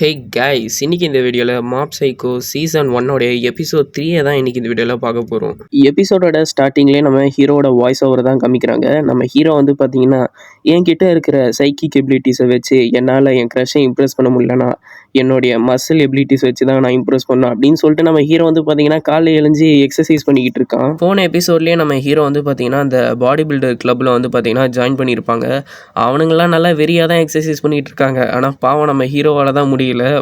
Hey guys, இன்னைக்கு இந்த வீடியோவில் மாப் சைக்கோ சீசன் 1 எபிசோட் 3 தான் இன்னைக்கு இந்த வீடியோவில் பார்க்க போகிறோம். எபிசோடோட ஸ்டார்டிங்லேயே நம்ம ஹீரோவோட வாய்ஸ் ஓவர் தான் காமிக்கிறாங்க. நம்ம ஹீரோ வந்து பார்த்தீங்கன்னா, என்கிட்ட இருக்கிற சைக்கிக் எபிலிட்டிஸை வச்சு என்னால் என் க்ரஷை இம்ப்ரெஸ் பண்ண முடியலனா என்னுடைய மசில் எபிலிட்டிஸ் வச்சு தான் நான் இம்ப்ரெஸ் பண்ணேன் அப்படின்னு சொல்லிட்டு நம்ம ஹீரோ வந்து பார்த்தீங்கன்னா காலையில் எழுஞ்சி எக்ஸசைஸ் பண்ணிக்கிட்டு இருக்கான். போன எபிசோட்லேயே நம்ம ஹீரோ வந்து பார்த்தீங்கன்னா அந்த பாடி பில்டர் கிளப்பில் வந்து பார்த்தீங்கன்னா ஜாயின் பண்ணியிருப்பாங்க. அவனுங்களாம் நல்லா வெறியாக தான் எக்ஸசைஸ் பண்ணிகிட்டு இருக்காங்க. ஆனால் பாவம் நம்ம ஹீரோவால் தான் முடியல,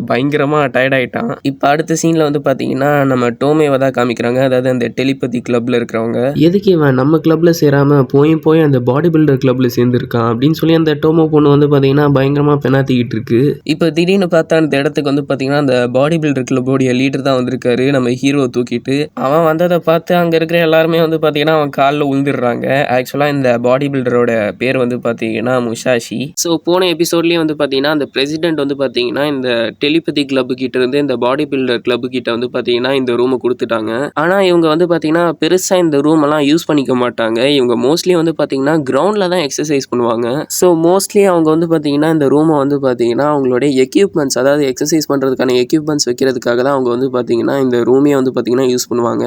பயங்கரமாக டயர்ட் ஆகிட்டான். இப்போ அடுத்த சீனில் வந்து பார்த்தீங்கன்னா நம்ம டோமேவை தான் காமிக்கிறாங்க. அதாவது அந்த டெலிபதி கிளப்பில் இருக்கிறவங்க, எதுக்கு இவன் நம்ம கிளப்பில் சேராமல் போய் அந்த பாடி பில்டர் கிளப்பில் சேர்ந்துருக்கான் அப்படின்னு சொல்லி அந்த டோமோ பொண்ணு வந்து பார்த்தீங்கன்னா பயங்கரமாக பெனாத்திக்கிட்டு இருக்கு. இப்போ திடீர்னு பார்த்தா அந்த இடத்துக்கு வந்து பார்த்தீங்கன்னா அந்த பாடி பில்டர் கிளப்போடைய லீடர் தான் வந்திருக்காரு, நம்ம ஹீரோ தூக்கிட்டு. அவன் வந்ததை பார்த்து அங்கே இருக்கிற எல்லாருமே வந்து பார்த்தீங்கன்னா அவன் காலில் உழுந்துடுறாங்க. ஆக்சுவலாக இந்த பாடி பில்டரோட பேர் வந்து பார்த்தீங்கன்னா முஷாஷி. ஸோ போன எபிசோட்லேயே வந்து பார்த்தீங்கன்னா அந்த பிரசிடென்ட் வந்து பார்த்தீங்கன்னா இந்த டெலிபதி கிளப் கிட்ட இருந்து இந்த பாடி பில்டர் கிளப் கிட்ட வந்து பார்த்தீங்கன்னா இந்த ரூமை கொடுத்துட்டாங்க. ஆனால் இவங்க வந்து பார்த்தீங்கன்னா பெருசாக இந்த ரூம் எல்லாம் யூஸ் பண்ணிக்க மாட்டாங்க. இவங்க மோஸ்ட்லி வந்து பார்த்தீங்கன்னா கிரவுண்டில் தான் எக்ஸசைஸ் பண்ணுவாங்க. ஸோ மோஸ்ட்லி அவங்க வந்து பார்த்தீங்கன்னா இந்த ரூமை வந்து பார்த்தீங்கன்னா அவங்களுடைய எக்யூப்மெண்ட்ஸ், அதாவது எக்ஸசைஸ் பண்ணுறதுக்கான எக்யூப்மெண்ட்ஸ் வைக்கிறதுக்காக தான் அவங்க வந்து பார்த்தீங்கன்னா இந்த ரூமே வந்து பார்த்தீங்கன்னா யூஸ் பண்ணுவாங்க.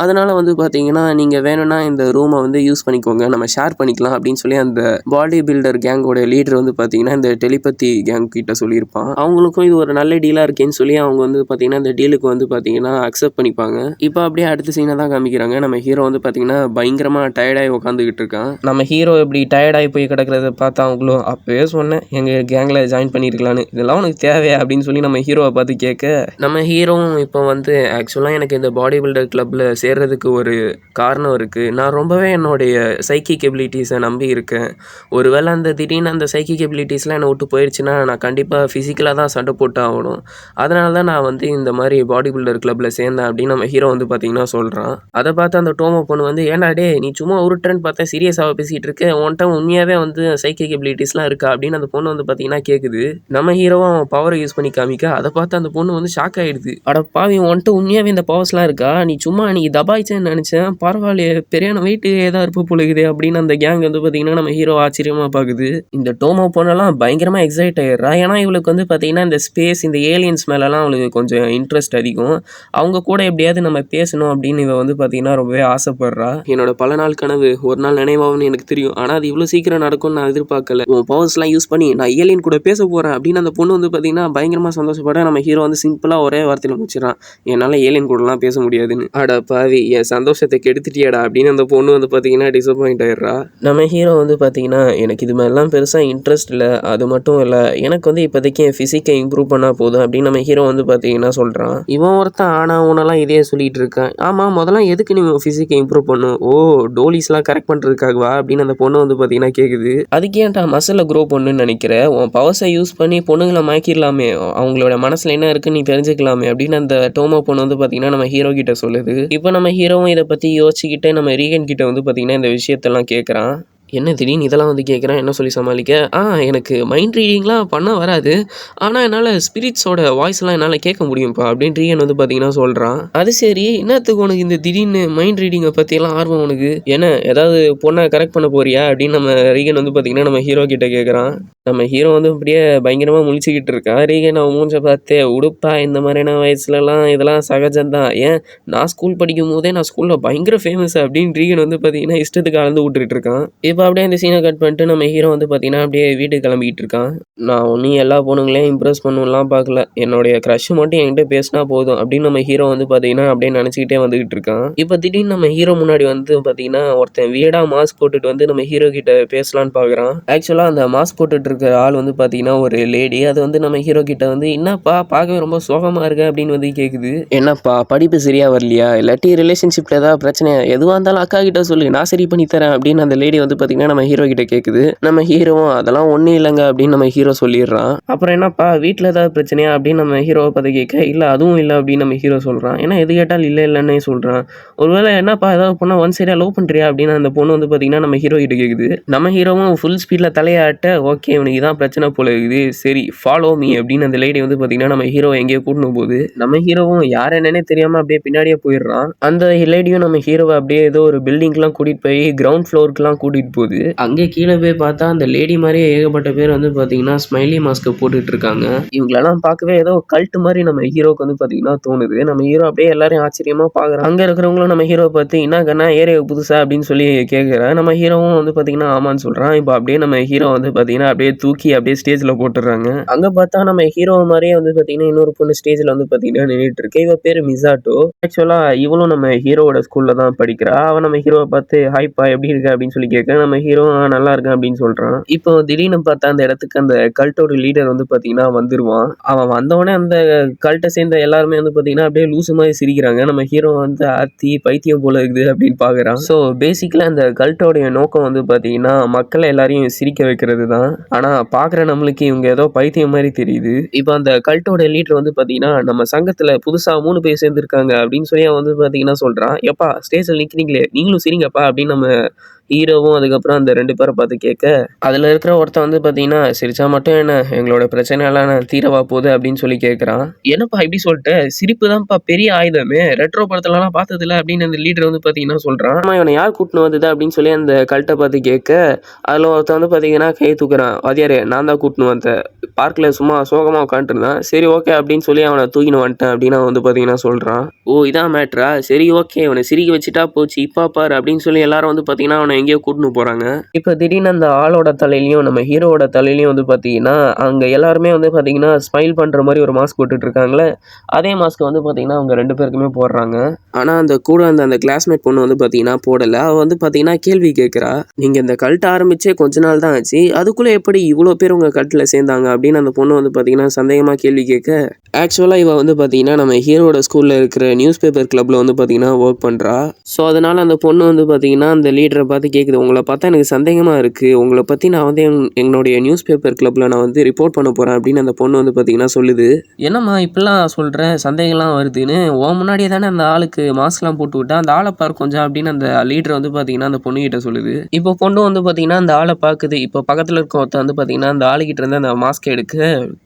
அதனால் வந்து பார்த்தீங்கன்னா நீங்கள் வேணும்னா இந்த ரூமை வந்து யூஸ் பண்ணிக்கோங்க, நம்ம ஷேர் பண்ணிக்கலாம் அப்படின்னு சொல்லி அந்த பாடி பில்டர் கேங்கோட லீடர் வந்து பார்த்தீங்கன்னா இந்த டெலிபதி கேங் கிட்ட சொல்லியிருப்பான். அவங்களுக்கும் இது ஒரு நல்ல டீலாக இருக்கேன்னு சொல்லி அவங்க வந்து பார்த்தீங்கன்னா இந்த டீலுக்கு வந்து பார்த்தீங்கன்னா அக்செப்ட் பண்ணிப்பாங்க. இப்போ அப்படியே அடுத்த சீனை தான் காமிக்கிறாங்க. நம்ம ஹீரோ வந்து பார்த்தீங்கன்னா பயங்கரமாக டயர்டாகி உட்காந்துக்கிட்டு இருக்கான். நம்ம ஹீரோ இப்படி டயர்டாகி போய் கிடக்கிறத பார்த்து அவங்களும் அப்பவே சொன்னேன் எங்கள் கேங்கில் ஜாயின் பண்ணியிருக்கலான்னு, இதெல்லாம் உனக்கு தேவையா அப்படின்னு சொல்லி நம்ம ஹீரோவை பார்த்து கேட்க, நம்ம ஹீரோவும் இப்போ வந்து ஆக்சுவலாக எனக்கு இந்த பாடி பில்டர் கிளப்பில் சேர்றதுக்கு ஒரு காரணம் இருக்குது. நான் ரொம்பவே என்னுடைய சைக்கிக் எபிலிட்டிஸை நம்பி இருக்கேன். ஒருவேளை அந்த திடீர்னு அந்த சைக்கிக் எபிலிட்டிஸ்லாம் என்னை விட்டு போயிடுச்சுன்னா நான் கண்டிப்பாக ஃபிசிக்கலாக தான் சண்டை போட்டு ஆகணும். அதனால தான் நான் வந்து இந்த மாதிரி பாடி பில்டர் கிளப்பில் சேர்ந்தேன் அப்படின்னு நம்ம ஹீரோ வந்து பார்த்தீங்கன்னா சொல்கிறான். அதை பார்த்து அந்த டோமோ பொண்ணு வந்து, ஏன்டா டே நீ சும்மா உருட்டுறன்னு பார்த்தா சீரியஸாக பேசிகிட்டு இருக்க, உன்கிட்ட உண்மையாகவே வந்து சைக்கிக் எபிலிட்டிஸ்லாம் இருக்கா அப்படின்னு அந்த பொண்ணு வந்து பார்த்தீங்கன்னா கேட்குது. நம்ம ஹீரோவும் அவன் பவரை யூஸ் பண்ணி காமிக்க அதை பார்த்து அந்த பொண்ணு வந்து ஷாக் ஆகிடுது. அட பாவி, உன்கிட்ட உண்மையாகவே இந்த பவர்ஸ்லாம் இருக்கா, நீ சும்மா நீ தபாய்ச்சேன்னு நினச்சேன், பரவாயில்லையே பெரியான வெயிட்டு ஏதா இருப்பு பொழுகுது அப்படின்னு அந்த கேங் வந்து பார்த்தீங்கன்னா நம்ம ஹீரோ ஆச்சரியமாக பார்க்குது. இந்த டோமோ பொண்ணெல்லாம் பயங்கரமாக எக்ஸைட் ஆகிடுறா. ஏன்னா இவளுக்கு வந்து பார்த்தீங்கன்னா இந்த ஸ்பேஸ், இந்த ஏலியன்ஸ் மேலெலாம் அவளுக்கு கொஞ்சம் இன்ட்ரெஸ்ட் அதிகம். அவங்க கூட எப்படியாவது நம்ம பேசணும் அப்படின்னு இவ வந்து பார்த்தீங்கன்னா ரொம்பவே ஆசைப்படுறா. என்னோட பல நாள் கனவு ஒரு நாள் நினைவாகும்னு எனக்கு தெரியும், ஆனால் அது இவ்வளோ சீக்கிரம் நடக்கும்னு நான் எதிர்பார்க்கல. உன் பவர்ஸ்லாம் யூஸ் பண்ணி நான் ஏலியன் கூட பேச போகிறேன் அப்படின்னு அந்த பொண்ணு வந்து பார்த்தீங்கன்னா பயங்கரமாக சந்தோஷப்பட நம்ம ஹீரோ வந்து சிம்பிளாக ஒரே வார்த்தையில் முடிச்சிடறான், என்னால் ஏலியன் கூடலாம் பேச முடியாதுன்னு. அட பாவி, என் சந்தோஷத்தை கெடுத்துட்டியாடா அப்படின்னு அந்த பொண்ணு வந்து பார்த்தீங்கன்னா டிசப்பாயிண்ட் ஆயிடுறா. நம்ம ஹீரோ வந்து பார்த்தீங்கன்னா எனக்கு இது மாதிரிலாம் பெருசாக இன்ட்ரெஸ்ட் இல்லை, அது மட்டும் இல்லை எனக்கு வந்து இப்போதைக்கு என் ஃபிசிக்கை இம்ப்ரூவ் பண்ணால் போதும் அப்படின்னு நம்ம ஹீரோ வந்து பார்த்தீங்கன்னா சொல்கிறான். இவன் ஒருத்தன் ஆனா உனெல்லாம் இதே சொல்லிட்டு இருக்கான். ஆமாம், முதல்ல எதுக்கு நீ ஃபிசிக்கை இம்ப்ரூவ் பண்ணும்? ஓ, டோலிஸ்லாம் கரெக்ட் பண்ணுறதுக்காகவா அப்படின்னு அந்த பொண்ணு வந்து பார்த்தீங்கன்னா கேட்குது. அதுக்கு ஏன்டா மசிலை க்ரோ பண்ணுன்னு நினைக்கிறேன், உன் பவர்ஸை யூஸ் பண்ணி பொண்ணுங்களை மயக்கிடலாமே, அவங்களோட மனசில் என்ன இருக்குன்னு நீ தெரிஞ்சுக்கலாமே அப்படின்னு அந்த டோமோ பொண்ணு வந்து பார்த்தீங்கன்னா நம்ம ஹீரோ கிட்ட சொல்லுது. இப்போ நம்ம ஹீரோவும் இதை பற்றி யோசிச்சுக்கிட்டு நம்ம ரீகன் கிட்ட வந்து பார்த்தீங்கன்னா இந்த விஷயத்தெல்லாம் கேட்குறான். என்ன திடீர்னு இதெல்லாம் வந்து கேட்குறேன், என்ன சொல்லி சமாளிக்க? எனக்கு மைண்ட் ரீடிங்லாம் பண்ண வராது, ஆனால் என்னால் ஸ்பிரிட்ஸோட வாய்ஸ்லாம் என்னால் கேட்க முடியும்ப்பா அப்படின்னு ரீகன் வந்து பார்த்தீங்கன்னா சொல்கிறான். அது சரி, என்னத்துக்கு உனக்கு இந்த திடீர்னு மைண்ட் ரீடிங்கை பற்றியெல்லாம் ஆர்வம் உனக்கு? என்ன ஏதாவது பொண்ணை கரெக்ட் பண்ண போறியா அப்படின்னு நம்ம ரீகன் வந்து பார்த்தீங்கன்னா நம்ம ஹீரோ கிட்ட கேட்குறான். நம்ம ஹீரோ வந்து அப்படியே பயங்கரமாக முழிச்சுக்கிட்டு இருக்கான். ரீகன் அவன் மூஞ்ச பார்த்தே, உடுப்பா இந்த மாதிரியான வயசுலலாம் இதெல்லாம் சகஜம்தான், ஏன் நான் ஸ்கூல் படிக்கும் போதே நான் ஸ்கூலில் பயங்கர ஃபேமஸ் அப்படின்னு ரீகன் வந்து பார்த்தீங்கன்னா இஷ்டத்துக்கு அளந்து விட்டுட்டு இருக்கான். இப்போ அப்படியே இந்த சீனை கட் பண்ணிட்டு நம்ம ஹீரோ வந்து பார்த்தீங்கன்னா அப்படியே வீட்டுக்கு கிளம்பிக்கிட்டு இருக்கான். நான் ஒன்றும் எல்லா பொண்ணுங்களையும் இம்ப்ரெஸ் பண்ணலாம் பார்க்கல, என்னுடைய க்ரஷ் மட்டும் என்கிட்ட பேசினா போதும் அப்படின்னு நம்ம ஹீரோ வந்து பார்த்தீங்கன்னா அப்படியே நினச்சிக்கிட்டே வந்துகிட்டு இருக்கான். இப்போ திடீர்னு நம்ம ஹீரோ முன்னாடி வந்து பார்த்தீங்கன்னா ஒருத்தன் வியர்டாக மாஸ்க் போட்டுட்டு வந்து நம்ம ஹீரோ கிட்ட பேசலான்னு பார்க்குறான். ஆக்சுவலாக அந்த மாஸ்க் போட்டுட்டு இருக்கிற ஆள் வந்து பார்த்தீங்கன்னா ஒரு லேடி. அது வந்து நம்ம ஹீரோ கிட்ட வந்து, என்னப்பா பார்க்கவே ரொம்ப சோகமாக இருக்கு அப்படின்னு வந்து கேட்குது. என்னப்பா படிப்பு சரியா வரலையா, இல்லாட்டி ரிலேஷன்ஷிப்பில் ஏதாவது பிரச்சனை, எதுவாக இருந்தாலும் அக்கா கிட்ட சொல்லு, நான் சரி பண்ணி தரேன் அப்படின்னு அந்த லேடி வந்து பார்த்தீங்கன்னா நம்ம ஹீரோ கிட்ட கேட்குது. நம்ம ஹீரோவும் அதெல்லாம் ஒன்றும் இல்லைங்க அப்படின்னு நம்ம ஹீரோ சொல்லிடுறான். அப்புறம் என்னப்பா வீட்டில் ஏதாவது பிரச்சனையா அப்படின்னு நம்ம ஹீரோவை பார்த்து கேட்க, இல்லை அதுவும் இல்லை அப்படின்னு நம்ம ஹீரோ சொல்கிறான். ஏன்னா எது கேட்டாலும் இல்லை இல்லைன்னே சொல்கிறான். ஒருவேளை என்னப்பா ஏதாவது பொண்ணை ஒன் சைடாக லவ் பண்ணுறியா அப்படின்னு அந்த பொண்ணு வந்து பார்த்தீங்கன்னா நம்ம ஹீரோ கிட்ட கேட்குது. நம்ம ஹீரோவும் ஃபுல் ஸ்பீடில் தலையாட்ட, ஓகே இவனுக்கு இதான் பிரச்சனை போல இருக்குது, சரி ஃபாலோ மீ அப்படின்னு அந்த லேடி வந்து பார்த்தீங்கன்னா நம்ம ஹீரோ எங்கேயோ கூட்டணும் போது நம்ம ஹீரோவும் யார் என்னன்னே தெரியாமல் அப்படியே பின்னாடியே போயிடுறான். அந்த லேடியும் நம்ம ஹீரோவை அப்படியே ஏதோ ஒரு பில்டிங்லாம் கூட்டிகிட்டு போய் கிரவுண்ட் ஃப்ளோருக்குலாம் கூட்டிகிட்டு போகுது. அங்கே கீழே போய் பார்த்தா அந்த லேடி மாதிரியே ஏகப்பட்ட பேர் வந்து பார்த்தீங்கன்னா ஸ்மைலி மாஸ்க்கை போட்டுட்டு இருக்காங்க. இவங்களெல்லாம் பார்க்கவே ஏதோ கல்ட்டு மாதிரி நம்ம ஹீரோக்கு வந்து பார்த்தீங்கன்னா தோணுது. நம்ம ஹீரோ அப்படியே எல்லாரையும் ஆச்சரியமாக பார்க்குறான். அங்கே இருக்கிறவங்களும் நம்ம ஹீரோ பார்த்து என்ன கண்ணா ஏரியா புதுசா அப்படின்னு சொல்லி கேட்குறேன். நம்ம ஹீரோவும் வந்து பார்த்தீங்கன்னா ஆமான்னு சொல்கிறான். இப்போ அப்படியே நம்ம ஹீரோ வந்து பார்த்தீங்கன்னா அப்படியே தூக்கி அப்படியே ஸ்டேஜில் போட்டுடுறாங்க. அங்கே பார்த்தா நம்ம ஹீரோ மாதிரியே வந்து பார்த்தீங்கன்னா இன்னொரு பொண்ணு ஸ்டேஜில் வந்து பார்த்தீங்கன்னா நின்றுட்டு இருக்கு. இவ பேர் மிசாட்டோ. ஆக்சுவலாக இவளும் நம்ம ஹீரோவோட ஸ்கூலில் தான் படிக்கிறா. அவன் நம்ம ஹீரோவை பார்த்து ஹாய்ப்பா எப்படி இருக்க அப்படின்னு சொல்லி கேட்க நம்ம ஹீரோ நல்லா இருக்கேன் அப்படின்னு சொல்கிறான். இப்போ திடீர்னு பார்த்தா அந்த இடத்துக்கு அந்த கல்ட்டோட லீடர் வந்து பார்த்தீங்கன்னா வந்துருவான். அவன் வந்தவொடனே அந்த கல்ட்டை சேர்ந்த எல்லாருமே வந்து பார்த்தீங்கன்னா அப்படியே லூசு மாதிரி சிரிக்கிறாங்க. நம்ம ஹீரோ வந்து ஆத்தி பைத்தியம் போல இருக்குது அப்படின்னு பார்க்குறான். ஸோ பேசிக்கலாக அந்த கல்ட்டோடைய நோக்கம் வந்து பார்த்தீங்கன்னா மக்களை எல்லாரையும் சிரிக்க வைக்கிறது தான். ஆனால் பார்க்குற நம்மளுக்கு இவங்க ஏதோ பைத்தியம் மாதிரி தெரியுது. இப்போ அந்த கல்ட்டோட லீடர் வந்து பார்த்தீங்கன்னா நம்ம சங்கத்தில் புதுசாக 3 பேர் சேர்ந்துருக்காங்க அப்படின்னு சொல்லி அவன் வந்து பார்த்தீங்கன்னா சொல்கிறான். எப்பா ஸ்டேஜில் நிற்கிறீங்களே நீங்களும் சிரிங்கப்பா அப்படின்னு நம்ம ஹீரோவும் அதுக்கப்புறம் அந்த 2 பேரை பார்த்து கேட்க அதில் இருக்கிற ஒருத்தன் வந்து பார்த்தீங்கன்னா சிரிச்சா மட்டும் என்ன எங்களோட பிரச்சனையெல்லாம் தீரவா போகுது அப்படின்னு சொல்லி கேட்குறான். என்னப்பா இப்படி சொல்லிட்டு சிரிப்பு தான்ப்பா பெரிய ஆயுதமே, ரெட்ரோ படத்துலலாம் பார்த்ததில்ல அப்படின்னு அந்த லீடர் வந்து பார்த்தீங்கன்னா சொல்கிறான். ஆமாம் இவனை யார் கூட்டின்னு வந்தது அப்படின்னு சொல்லி அந்த கல்ட்டை பார்த்து கேட்க அதில் ஒருத்தன் வந்து பார்த்தீங்கன்னா கை தூக்குறான். வாதியாரே நான் தான் கூட்டின்னு வந்தேன், பார்க்கில் சும்மா சோகமாக உட்காந்துருந்தான், சரி ஓகே அப்படின்னு சொல்லி அவனை தூக்கின்னு வந்துட்டேன் அப்படின்னு அவன் வந்து பார்த்தீங்கன்னா சொல்கிறான். ஓ இதான் மேட்ரா, சரி ஓகே இவனை சிரிக்க வச்சுட்டா போச்சு, இப்போ பாரு அப்படின்னு சொல்லி எல்லாரும் வந்து பார்த்தீங்கன்னா அவனை எங்கேயோ கூட்டின்னு போகிறாங்க. இப்போ திடீர்னு அந்த ஆளோட தலையிலையும் நம்ம ஹீரோவோட தலையிலையும் வந்து பார்த்தீங்கன்னா அங்கே எல்லாருமே வந்து பார்த்தீங்கன்னா ஸ்மைல் பண்ணுற மாதிரி ஒரு மாஸ்க் போட்டுட்டு இருக்காங்களே, அதே மாஸ்க் வந்து பார்த்தீங்கன்னா அவங்க 2 பேருக்குமே போடுறாங்க. ஆனால் அந்த கூட அந்த கிளாஸ்மேட் பொண்ணு வந்து பார்த்தீங்கன்னா போடலை. அவள் வந்து பார்த்தீங்கன்னா கேள்வி கேட்குறா. நீங்கள் இந்த கல்ட் ஆரம்பிச்சே கொஞ்ச நாள் தான் ஆச்சு, அதுக்குள்ளே எப்படி இவ்வளோ பேர் உங்கள் கல்ட்டில் சேர்ந்தாங்க அப்படின்னு அந்த பொண்ணு வந்து பார்த்தீங்கன்னா சந்தேகமாக கேள்வி கேட்க ஆக்சுவலாக இவள் வந்து பார்த்தீங்கன்னா நம்ம ஹீரோட ஸ்கூலில் இருக்கிற நியூஸ் பேப்பர் கிளப்பில் வந்து பார்த்தீங்கன்னா ஒர்க் பண்ணுறா. ஸோ அதனால் அந்த பொண்ணு வந்து பார்த்தீங்கன்னா அந்த லீடரை பார்த்து கேட்குது, உங்களை பார்த்தா எனக்கு சந்தேகமாக இருக்குது, உங்களை பற்றி நான் வந்து எங்களுடைய நியூஸ் பேப்பர் கிளப்பில் நான் வந்து ரிப்போர்ட் பண்ண போகிறேன் அப்படின்னு அந்த பொண்ணு வந்து பார்த்தீங்கன்னா சொல்லுது. என்னம்மா இப்படிலாம் சொல்கிறேன், சந்தேகம்லாம் வருதுன்னு, முன்னாடியே தானே அந்த ஆளுக்கு மாஸ்க்லாம் போட்டு விட்டா, அந்த ஆளை பாரு கொஞ்சம் அப்படின்னு அந்த லீடர் வந்து பார்த்தீங்கன்னா அந்த பொண்ணுகிட்ட சொல்லுது. இப்போ பொண்ணு வந்து பார்த்தீங்கன்னா அந்த ஆளை பார்க்குது. இப்போ பக்கத்தில் இருக்க ஒருத்தன் வந்து பார்த்தீங்கன்னா அந்த ஆளுகிட்ட இருந்து அந்த மாஸ்க்கை எடுக்க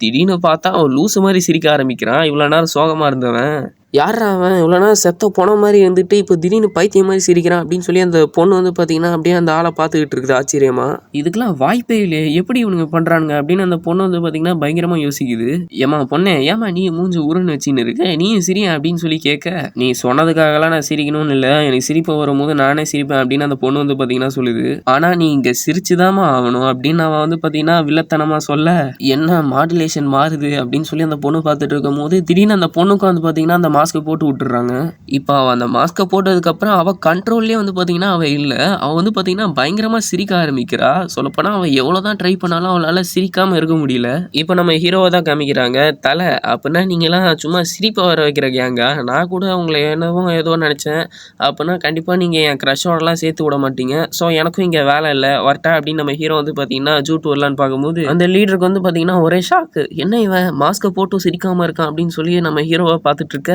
திடீர்னு பார்த்தா அவன் லூசு மாதிரி சிரிக்க ஆரம்பிக்கிறான். இவ்வளோ நேரம் சோகமாக இருந்தவன் யாரா அவன் இவ்வளோ நேரம் செத்த போன மாதிரி இருந்துட்டு இப்போ திடீர்னு பைத்தியம் மாதிரி சிரிக்கிறான் அப்படின்னு சொல்லி அந்த பொண்ணு வந்து பார்த்தீங்கன்னா அப்படியே அந்த ஆளை பார்த்துக்கிட்டு இருக்குது ஆச்சரியமா. இதுக்கெல்லாம் வாய்ப்பே இல்லையே, எப்படி இவனுங்க பண்ணுறானுங்க அப்படின்னு அந்த பொண்ணு வந்து பார்த்தீங்கன்னா பயங்கரமாக யோசிக்குது. ஏமா பொண்ணே ஏமா நீ மூஞ்சி உருன்னு வச்சுன்னு இருக்க, நீயும் சிரியா அப்படின்னு சொல்லி கேட்க, நீ சொன்னதுக்காகலாம் நான் சிரிக்கணும்னு இல்லை, எனக்கு சிரிப்பு வரும்போது நானே சிரிப்பேன் அப்படின்னு அந்த பொண்ணு வந்து பார்த்தீங்கன்னா சொல்லுது. ஆனால் நீ இங்கே சிரிச்சுதாமா ஆகணும் அப்படின்னு அவன் வந்து பார்த்தீங்கன்னா வில்லத்தனமாக சொல்ல, என்ன மாடுலேஷன் மாறுது அப்படின்னு சொல்லி அந்த பொண்ணு பார்த்துட்டு இருக்கும் போது திடீர்னு அந்த பொண்ணுக்கு வந்து பார்த்தீங்கன்னா அந்த மாஸ்க்கை போட்டு விட்டுறாங்க. இப்போ அவள் அந்த மாஸ்க்கை போட்டதுக்கப்புறம் அவள் கண்ட்ரோல்லே வந்து பார்த்தீங்கன்னா அவள் இல்லை, அவள் வந்து பார்த்தீங்கன்னா பயங்கரமாக சிரிக்க ஆரம்பிக்கிறா. சொல்லப்போனால் அவள் எவ்வளோ தான் ட்ரை பண்ணாலும் அவளால் சிரிக்காமல் இருக்க முடியல. இப்போ நம்ம ஹீரோவை தான் காமிக்கிறாங்க. தலை அப்படின்னா நீங்களாம் சும்மா சிரிப்பை வர வைக்கிற கேங்க, நான் கூட உங்களை என்னவோ ஏதோ நினச்சேன், அப்படின்னா கண்டிப்பாக நீங்கள் என் க்ரஷோடலாம் சேர்த்து விட மாட்டீங்க, ஸோ எனக்கும் இங்கே வேலை இல்லை வரட்டா அப்படின்னு நம்ம ஹீரோ வந்து பார்த்தீங்கன்னா ஜூட்டு வரலான்னு பார்க்கும்போது அந்த லீடருக்கு வந்து பார்த்தீங்கன்னா ஒரே ஷாக்கு, என்ன இவன் மாஸ்க்கை போட்டு சிரிக்காமல் இருக்கான் அப்படின்னு சொல்லி நம்ம ஹீரோவை பார்த்துட்டு இருக்க.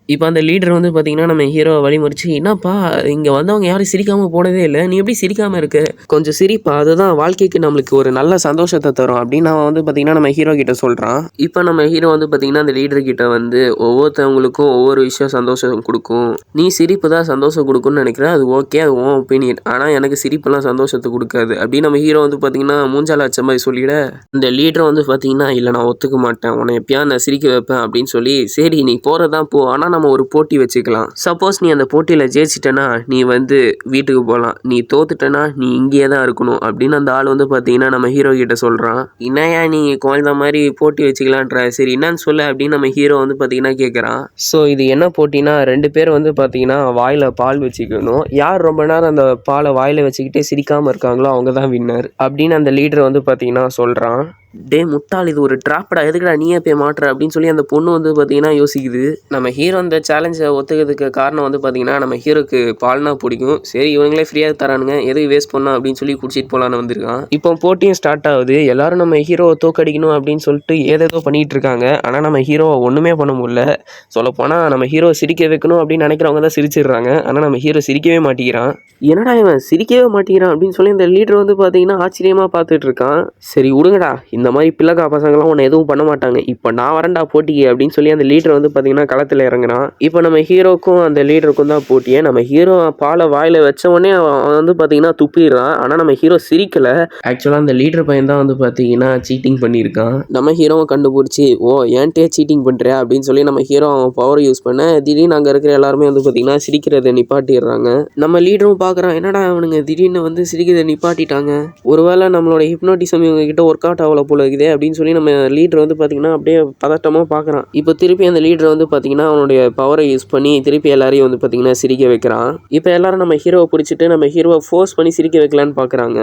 இப்போ அந்த லீடர் வந்து பார்த்தீங்கன்னா நம்ம ஹீரோவை வழிமுறிச்சு, என்னப்பா இங்கே வந்தவங்க யாரும் சிரிக்காமல் போனதே இல்லை, நீ எப்படி சிரிக்காமல் இருக்க, கொஞ்சம் சிரிப்பா, அதுதான் வாழ்க்கைக்கு நம்மளுக்கு ஒரு நல்ல சந்தோஷத்தை தரும் அப்படின்னு அவன் வந்து பார்த்தீங்கன்னா நம்ம ஹீரோ கிட்ட சொல்கிறான். இப்போ நம்ம ஹீரோ வந்து பார்த்தீங்கன்னா அந்த லீடர் கிட்ட வந்து ஒவ்வொருத்தவங்களுக்கும் ஒவ்வொரு விஷயம் சந்தோஷம் கொடுக்கும், நீ சிரிப்பு தான் சந்தோஷம் கொடுக்கும்னு நினைக்கிறேன், அது ஓகே, அது உன் ஒப்பீனியன், ஆனால் எனக்கு சிரிப்பெல்லாம் சந்தோஷத்தை கொடுக்காது அப்படின்னு நம்ம ஹீரோ வந்து பார்த்தீங்கன்னா மூஞ்சால அச்ச மாதிரி சொல்லிட, இந்த லீடர் வந்து பார்த்தீங்கன்னா இல்லை நான் ஒத்துக்க மாட்டேன், உன்னை எப்பயா நான் சிரிக்க வைப்பேன் அப்படின்னு சொல்லி, சரி நீ போகிறதான் போ, ஆனால் நம்ம ஒரு போட்டி வச்சுக்கலாம், சப்போஸ் நீ அந்த போட்டியில் ஜெயிச்சிட்டனா நீ வந்து வீட்டுக்கு போகலாம், நீ தோத்துட்டனா நீ இங்கேயே தான் இருக்கணும் அப்படின்னு அந்த ஆள் வந்து பார்த்தீங்கன்னா நம்ம ஹீரோ கிட்ட சொல்கிறான். என்னையா நீ குழந்த மாதிரி போட்டி வச்சுக்கலான்ற, சரி என்னன்னு சொல்ல அப்படின்னு நம்ம ஹீரோ வந்து பார்த்தீங்கன்னா கேட்குறான். ஸோ இது என்ன போட்டினா 2 பேர் வந்து பார்த்தீங்கன்னா வாயில் பால் வச்சுக்கணும், யார் ரொம்ப நேரம் அந்த பாலை வாயில் வச்சுக்கிட்டே சிரிக்காமல் இருக்காங்களோ அவங்க தான் வின்னர் அப்படின்னு அந்த லீடர் வந்து பார்த்தீங்கன்னா சொல்கிறான். டே முட்டாள், இது ஒரு ட்ராப்டா, எதுக்குடா நீயே போய் மாட்டுற அப்படின்னு சொல்லி அந்த பொண்ணு வந்து பார்த்தீங்கன்னா யோசிக்குது. நம்ம ஹீரோ அந்த சேலஞ்சை ஒத்துக்கிறதுக்கு காரணம் வந்து பார்த்தீங்கன்னா நம்ம ஹீரோக்கு பால்னா பிடிக்கும். சரி இவங்களே ஃப்ரீயாக தரானுங்க, எதுக்கு வேஸ்ட் பண்ணா அப்படின்னு சொல்லி குடிச்சிட்டு போகலான்னு வந்திருக்கான். இப்போ போட்டியும் ஸ்டார்ட் ஆகுது. எல்லாரும் நம்ம ஹீரோவை தோக்கடிக்கணும் அப்படின்னு சொல்லிட்டு ஏதேதோ பண்ணிட்டு இருக்காங்க. ஆனால் நம்ம ஹீரோவை ஒன்றுமே பண்ண முடியல. சொல்லப்போனால் நம்ம ஹீரோ சிரிக்க வைக்கணும் அப்படின்னு நினைக்கிறவங்க தான் சிரிச்சிடுறாங்க. ஆனால் நம்ம ஹீரோ சிரிக்கவே மாட்டேங்கிறான். என்னடா இவன் சிரிக்கவே மாட்டேங்கிறான் அப்படின்னு சொல்லி இந்த லீடர் வந்து பார்த்தீங்கன்னா ஆச்சரியமாக பார்த்துட்டு இருக்கான். சரி விடுங்கடா, இந்த மாதிரி பிள்ளைக்கா பசங்களாம் ஒன்று எதுவும் பண்ண மாட்டாங்க, இப்போ நான் வரேன்டா போட்டிக்கு அப்படின்னு சொல்லி அந்த லீடர் வந்து பார்த்தீங்கன்னா களத்தில் இறங்குறான். இப்போ நம்ம ஹீரோக்கும் அந்த லீடருக்கும் தான் போட்டியே. நம்ம ஹீரோ பாலை வாயில் வச்ச உடனே அவன் வந்து பார்த்தீங்கன்னா துப்பிடுறான். ஆனால் நம்ம ஹீரோ சிரிக்கலை. ஆக்சுவலாக அந்த லீடர் பையன் தான் வந்து பார்த்தீங்கன்னா சீட்டிங் பண்ணியிருக்கான். நம்ம ஹீரோவை கண்டுபிடிச்சி, ஓ ஏன்ட்டே சீட்டிங் பண்ணுறியா அப்படின்னு சொல்லி நம்ம ஹீரோ அவன் பவர் யூஸ் பண்ண திடீர்னு அங்கே இருக்கிற எல்லாருமே வந்து பார்த்தீங்கன்னா சிரிக்கிறத நிப்பாட்டிடுறாங்க. நம்ம லீடரும் பார்க்குறான், என்னடா அவனுங்க திடீர்னு வந்து சிரிக்கிறத நிப்பாட்டிட்டாங்க, ஒருவேளை நம்மளோட ஹிப்னோட்டிசம் இவங்க கிட்ட ஒர்க் அவுட் ஆகல போல இருக்குதே அப்படின்னு சொல்லி நம்ம லீடர் வந்து பார்த்தீங்கன்னா அப்படியே பதட்டமாக பார்க்குறான். இப்போ திருப்பி அந்த லீடர் வந்து பார்த்தீங்கன்னா அவனுடைய பவரை யூஸ் பண்ணி திருப்பி எல்லாரையும் வந்து பார்த்தீங்கன்னா சிரிக்க வைக்கிறான். இப்போ எல்லாரும் நம்ம ஹீரோவை பிடிச்சிட்டு நம்ம ஹீரோவை ஃபோர்ஸ் பண்ணி சிரிக்க வைக்கலான்னு பார்க்குறாங்க.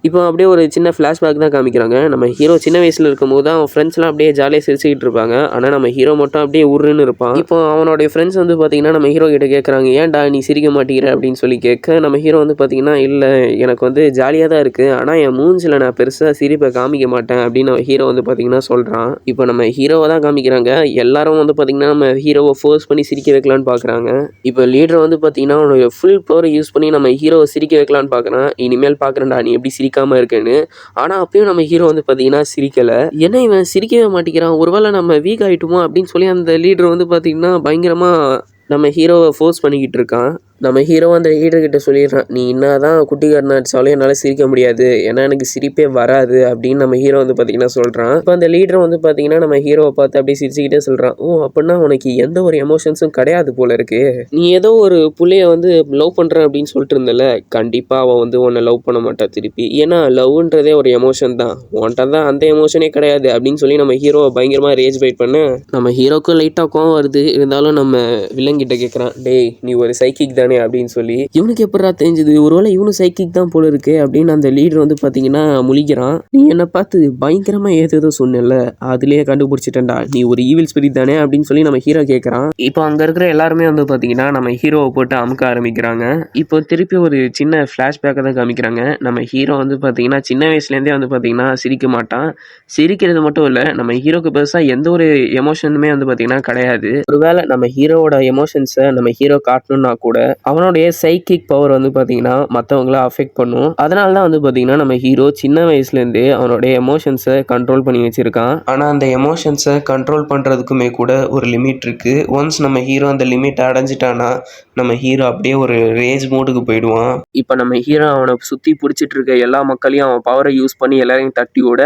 இப்போ அப்படியே ஒரு சின்ன ஃப்ளாஷ்பேக் தான் காமிக்கிறாங்க. நம்ம ஹீரோ சின்ன வயசில் இருக்கும்போது தான் அவன் ஃப்ரெண்ட்ஸ்லாம் அப்படியே ஜாலியாக சிரிச்சுக்கிட்டு இருப்பாங்க. ஆனால் நம்ம ஹீரோ மட்டும் அப்படியே உருன்னு இருப்பான். இப்போ அவனுடைய ஃப்ரெண்ட்ஸ் வந்து பார்த்தீங்கன்னா நம்ம ஹீரோ கிட்ட கேட்குறாங்க, ஏன்டா நீ சிரிக்க மாட்டேங்கிற அப்படின்னு சொல்லி கேட்க நம்ம ஹீரோ வந்து பார்த்தீங்கன்னா இல்லை எனக்கு வந்து ஜாலியாக தான் இருக்குது, ஆனால் என் மூஞ்சில் நான் பெருசாக சிரிப்பை காமிக்க மாட்டேன் அப்படின்னு ஹீரோ வந்து பார்த்தீங்கன்னா சொல்கிறான். இப்போ நம்ம ஹீரோவை தான் காமிக்கிறாங்க. எல்லாரும் வந்து பார்த்தீங்கன்னா நம்ம ஹீரோவை ஃபோர்ஸ் பண்ணி சிரிக்க வைக்கலான்னு பார்க்குறாங்க. இப்போ லீடர் வந்து பார்த்தீங்கன்னா அவனுடைய ஃபுல் பவரை யூஸ் பண்ணி நம்ம ஹீரோவை சிரிக்க வைக்கலான்னு பார்க்குறான். இனிமேல் பார்க்குறேன்டா நீ எப்படி சிரிக்காம இருக்கேன்னு. ஆனால் அப்பயும் நம்ம ஹீரோ வந்து பார்த்தீங்கன்னா சிரிக்கலை. என்ன இவன் சிரிக்கவே மாட்டேங்கிறான், ஒருவேளை நம்ம வீக் ஆகிட்டுமோ அப்படின்னு சொல்லி அந்த லீடர் வந்து பார்த்தீங்கன்னா பயங்கரமாக நம்ம ஹீரோவை ஃபோர்ஸ் பண்ணிக்கிட்டு இருக்கான். நம்ம ஹீரோ அந்த லீடர்கிட்ட சொல்லிடுறான், நீ என்ன தான் குட்டிக்காரன் அடிச்சாலும் என்னால் சிரிக்க முடியாது, ஏன்னா எனக்கு சிரிப்பே வராது அப்படின்னு நம்ம ஹீரோ வந்து பார்த்தீங்கன்னா சொல்கிறான். இப்போ அந்த லீடர் வந்து பார்த்தீங்கன்னா நம்ம ஹீரோவை பார்த்து அப்படியே சிரிச்சுக்கிட்டே சொல்கிறான், ஓ அப்படின்னா உனக்கு எந்த ஒரு எமோஷன்ஸும் கிடையாது போல இருக்கு, நீ ஏதோ ஒரு புள்ளைய வந்து லவ் பண்ணுறேன் அப்படின்னு சொல்லிட்டு இருந்தல, கண்டிப்பாக அவன் வந்து உன்னை லவ் பண்ண மாட்டா திருப்பி, ஏன்னா லவ்ன்றதே ஒரு எமோஷன் தான், உன்கிட்ட தான் அந்த எமோஷனே கிடையாது அப்படின்னு சொல்லி நம்ம ஹீரோவை பயங்கரமாக ரேஜ் பைட் பண்ண நம்ம ஹீரோக்கும் லைட்டாக கோவம் வருது. இருந்தாலும் நம்ம வில்லங்கிட்ட கேட்குறான், டேய் நீ ஒரு சைக்கிக் தான் அப்படின்னு சொல்லி. இவனுக்கு எப்படா தெரிஞ்சது, ஒருவேளை இவனு சைக்கிக் தான் போல இருக்கு அப்படின்னு அந்த லீடர் வந்து பாத்தீங்கன்னா முழிக்கிறான். நீ என்ன பார்த்து பயங்கரமா ஏதோ சொன்னல, அதுலயே கண்டுபிடிச்சிட்டேன்டா, நீ ஒரு ஈவில் ஸ்பிரிட் தானே அப்படின்னு சொல்லி நம்ம ஹீரோ கேட்கறான். இப்போ அங்க இருக்கிற எல்லாருமே வந்து பாத்தீங்கன்னா நம்ம ஹீரோவை போட்டு அமுக்க ஆரம்பிக்கிறாங்க. இப்போ திருப்பி ஒரு சின்ன பிளாஷ்பேக்கை தான் காமிக்கிறாங்க. நம்ம ஹீரோ வந்து பாத்தீங்கன்னா சின்ன வயசுல இருந்தே வந்து பாத்தீங்கன்னா சிரிக்க மாட்டான். சிரிக்கிறது மட்டும் இல்ல, நம்ம ஹீரோக்கு பெருசா எந்த ஒரு எமோஷனுமே வந்து பாத்தீங்கன்னா கிடையாது. ஒருவேளை நம்ம ஹீரோவோட எமோஷன்ஸை நம்ம ஹீரோ காட்டணும்னா கூட அவனுடைய சைக்கிக் பவர் வந்து பார்த்தீங்கன்னா மற்றவங்கள அஃபெக்ட் பண்ணும். அதனால தான் வந்து பார்த்தீங்கன்னா நம்ம ஹீரோ சின்ன வயசுலேருந்தே அவனுடைய எமோஷன்ஸை கண்ட்ரோல் பண்ணி வச்சிருக்கான். ஆனால் அந்த எமோஷன்ஸை கண்ட்ரோல் பண்ணுறதுக்குமே கூட ஒரு லிமிட் இருக்குது. ஒன்ஸ் நம்ம ஹீரோ அந்த லிமிட் அடைஞ்சிட்டானா நம்ம ஹீரோ அப்படியே ஒரு ரேஜ் மோடுக்கு போயிடுவான். இப்போ நம்ம ஹீரோ அவனை சுற்றி பிடிச்சிட்டு இருக்க எல்லா மக்களையும் அவன் பவரை யூஸ் பண்ணி எல்லாரையும் தட்டி விட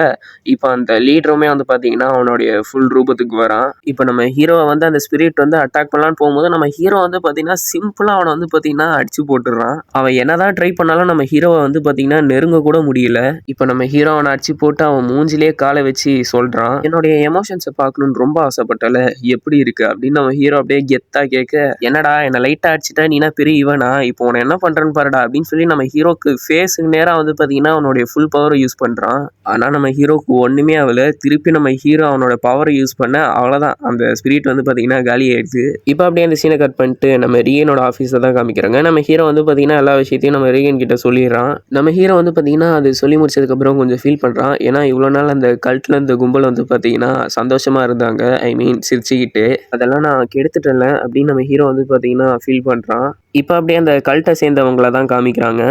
இப்போ அந்த லீடருமே வந்து பார்த்தீங்கன்னா அவனுடைய ஃபுல் ரூபத்துக்கு வரான். இப்போ நம்ம ஹீரோவை வந்து அந்த ஸ்பிரிட் வந்து அட்டாக் பண்ணலான்னு போகும்போது நம்ம ஹீரோ வந்து பார்த்தீங்கன்னா சிம்பிளாக அவனை வந்து பார்த்தீங்கன்னா அடிச்சு போட்டுடுறான். அவன் என்னதான் ட்ரை பண்ணாலும் நம்ம ஹீரோவை வந்து பார்த்தீங்கன்னா நெருங்க கூட முடியல. இப்போ நம்ம ஹீரோ அவனை அடிச்சு போட்டு அவன் மூஞ்சிலே காலை வச்சு சொல்றான், என்னுடைய எமோஷன்ஸை பார்க்கணும்னு ரொம்ப ஆசைப்பட்டல, எப்படி இருக்கு அப்படின்னு நம்ம ஹீரோ அப்படியே கெத்தா கேட்க, என்னடா என்ன லைட்டா அடிச்சுட்டா நீனா பெரிய இவனா, இப்போ உன என்ன பண்றேன்னு பாருடா அப்படின்னு சொல்லி நம்ம ஹீரோக்கு ஃபேஸுக்கு நேராக வந்து பார்த்தீங்கன்னா அவனுடைய ஃபுல் பவரை யூஸ் பண்றான். ஆனா நம்ம ஹீரோக்கு ஒண்ணுமே ஆகல. திருப்பி நம்ம ஹீரோ அவனோட பவரை யூஸ் பண்ண அவ்வளவுதான், அந்த ஸ்பிரிட் வந்து பார்த்தீங்கன்னா காலி ஆயிடுது. இப்போ அப்படியே அந்த சீனை கட் பண்ணிட்டு நம்ம ரீகனோட ஆஃபீஸை தான் காமிக்கிறாங்க. நம்ம ஹீரோ வந்து பார்த்தீங்கன்னா எல்லா விஷயத்தையும் நம்ம ரீகன் கிட்ட சொல்லிடுறான். நம்ம ஹீரோ வந்து பார்த்தீங்கன்னா அது சொல்லி முடிச்சதுக்கப்புறம் கொஞ்சம் ஃபீல் பண்ணுறான். ஏன்னா இவ்வளோ நாள் அந்த கல்ட்டில் இந்த கும்பல் வந்து பார்த்தீங்கன்னா சந்தோஷமாக இருந்தாங்க, ஐ மீன் சிரிச்சுக்கிட்டு, அதெல்லாம் நான் கெடுத்துட்டேன்ல அப்படின்னு நம்ம ஹீரோ வந்து பார்த்தீங்கன்னா ஃபீல் பண்ணுறான். இப்போ அப்படியே அந்த கல்ட்டை சேர்ந்தவங்கள தான் காமிக்கிறாங்க.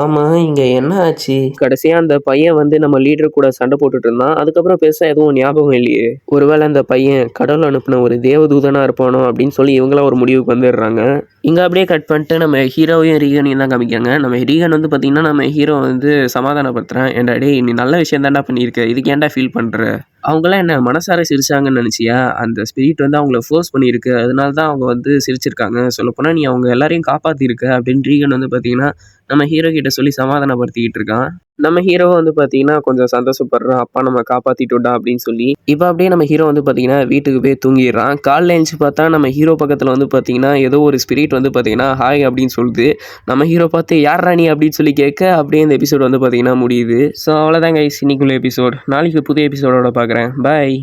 ஆமாம் இங்கே என்ன ஆச்சு, கடைசியாக அந்த பையன் வந்து நம்ம லீடர் கூட சண்டை போட்டுட்டு இருந்தான், அதுக்கப்புறம் பெருசாக எதுவும் ஞாபகம் இல்லையே, ஒருவேளை அந்த பையன் கடவுள் அனுப்பின ஒரு தேவதூதனாக இருப்பானோ அப்படின்னு சொல்லி இவங்களாம் ஒரு முடிவுக்கு வந்துடுறாங்க. இங்கே அப்படியே கட் பண்ணிட்டு நம்ம ஹீரோவையும் ரீகனையும் தான் காமிக்காங்க. நம்ம ரீகன் வந்து பார்த்தீங்கன்னா நம்ம ஹீரோ வந்து சமாதானப்படுத்துகிறேன், ஏன்டா டே நீ நல்ல விஷயம் தான்டா பண்ணியிருக்க, இதுக்கு ஏன்டா ஃபீல் பண்ணுற, அவங்களாம் என்ன மனசார சிரிச்சாங்கன்னு நினச்சியா, அந்த ஸ்பிரிட் வந்து அவங்கள ஃபோர்ஸ் பண்ணியிருக்கு, அதனால தான் அவங்க வந்து சிரிச்சிருக்காங்க, சொல்லப்போனால் நீ அவங்க எல்லாரையும் காப்பாற்றிருக்க அப்படின்னு ரீகன் வந்து பார்த்தீங்கன்னா நம்ம ஹீரோ கிட்ட சொல்லி சமாதானப்படுத்திக்கிட்டு இருக்கான். நம்ம ஹீரோ வந்து பார்த்தீங்கன்னா கொஞ்சம் சந்தோஷப்படுறான், அப்பா நம்ம காப்பாற்றிட்டோண்டா அப்படின்னு சொல்லி. இப்போ அப்படியே நம்ம ஹீரோ வந்து பார்த்தீங்கன்னா வீட்டுக்கு போய் தூங்கிடுறான். காலைல எழுந்துச்சு பார்த்தா நம்ம ஹீரோ பக்கத்தில் வந்து பார்த்தீங்கன்னா ஏதோ ஒரு ஸ்பிரிட் வந்து பார்த்தீங்கன்னா ஹாய் அப்படின்னு சொல்லுது. நம்ம ஹீரோ பார்த்து யார் நீ அப்படின்னு சொல்லி கேட்க அப்படியே இந்த எபிசோட் வந்து பார்த்தீங்கன்னா முடியுது. ஸோ அவ்வளோதான் கைஸ் இன்னைக்குள்ள எபிசோட். நாளைக்கு புது எபிசோடோட பார்க்குறேன். பாய்.